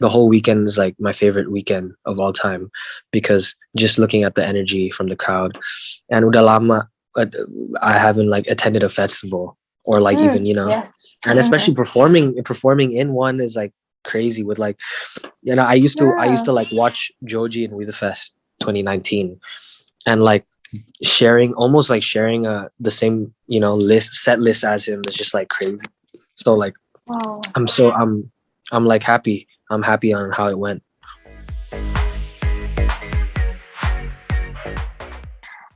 the whole weekend is like my favorite weekend of all time because just looking at the energy from the crowd, and udah lama I haven't like attended a festival or like even Yes. and especially performing in one is like crazy with like I used to like watch Joji in We the Fest 2019 and like sharing the same set list as him is just like crazy. So like Wow. I'm like happy. I'm happy on how it went.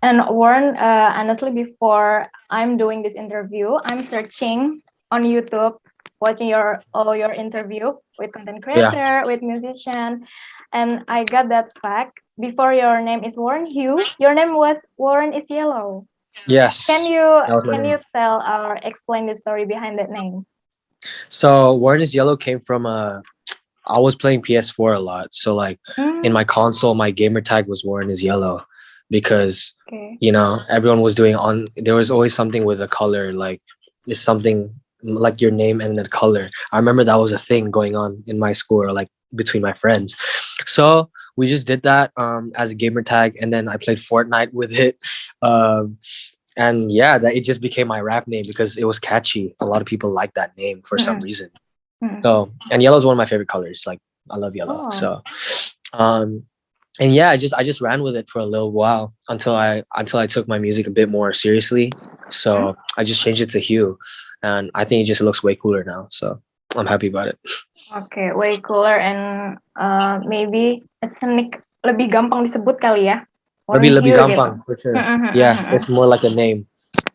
And Warren, honestly, before I'm doing this interview, I'm searching on YouTube, watching all your interview with content Yeah. creator, with musician, and I got that fact. Before your name is Warren Hue, your name was Warren is Yellow. Yes. Can That was my you name. tell or explain the story behind that name? So Warren is Yellow came from I was playing PS4 a lot. So like in my console, my gamer tag was Warren is Yellow because Okay. everyone was doing there was always something with a color, like it's something like your name and a color. I remember that was a thing going on in my school or like between my friends. So we just did that as a gamer tag, and then I played Fortnite with it. And yeah, that it just became my rap name because it was catchy. A lot of people like that name for some reason. So, and yellow is one of my favorite colors. Like I love yellow. Oh. So, and yeah, I just ran with it for a little while until I took my music a bit more seriously. So I just changed it to Hue, and I think it just looks way cooler now. So I'm happy about it. Okay, way cooler and maybe ethnic lebih gampang disebut kali ya. Warren Lebih Hue gampang gitu. for sure. Yeah, it's more like a name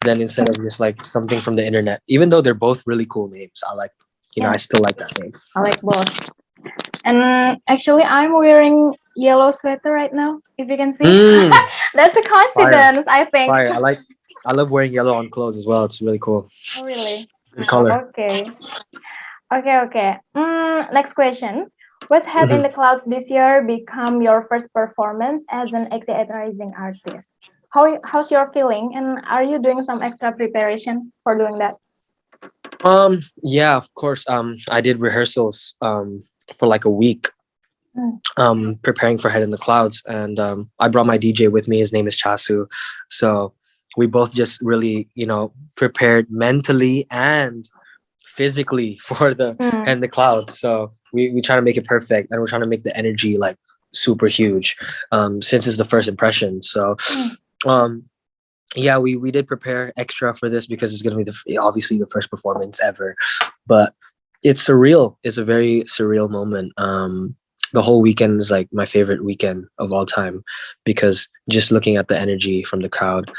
than instead of just like something from the internet. Even though they're both really cool names, I like, I still like that name. I like both. And actually, I'm wearing yellow sweater right now. If you can see, that's a coincidence. Fire. I think. Fire. I love wearing yellow on clothes as well. It's really cool. Oh, really? The color. Okay. Okay. Next question. What had in the clouds this year become your first performance as an 88Rising artist? How's your feeling, and are you doing some extra preparation for doing that? Yeah, of course. I did rehearsals for like a week preparing for Head in the Clouds, and I brought my DJ with me. His name is Chasu. So we both just really prepared mentally and physically for the Head in the Clouds. So we try to make it perfect, and we're trying to make the energy like super huge since it's the first impression. So yeah, we did prepare extra for this because it's going to be obviously the first performance ever, but it's surreal. It's a very surreal moment. The whole weekend is like my favorite weekend of all time because just looking at the energy from the crowd,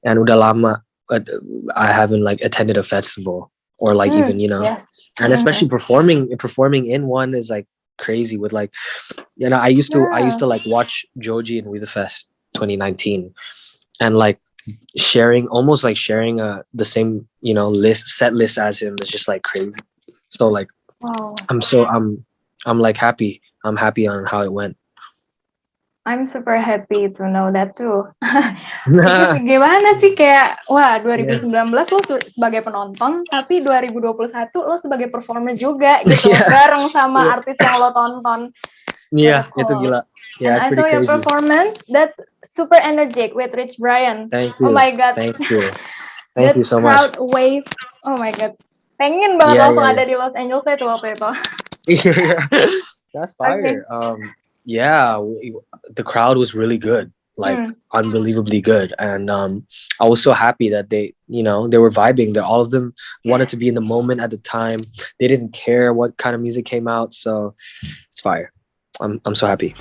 and udah lama I haven't like attended a festival or like even and especially performing in one is like crazy with like I used to like watch Joji in We the Fest 2019 and like sharing the same set list as him is just like crazy. So like I'm like happy. I'm happy on how it went. I'm super happy to know that too. Gimana sih kayak 2019 lo sebagai penonton, tapi 2021 lo sebagai performer juga gitu, bareng sama artis yang lo tonton. Iya, itu gila. Yeah, and I saw your performance. That's super energetic with Rich Brian. Thank you. Oh my god. Thank you. Thank you so much. Crowd wave. Oh my god. Pengen banget langsung ada di Los Angeles itu waktu itu. That's fire. Yeah, the crowd was really good, like unbelievably good, and I was so happy that they were vibing. That all of them wanted to be in the moment at the time. They didn't care what kind of music came out, so it's fire. I'm so happy.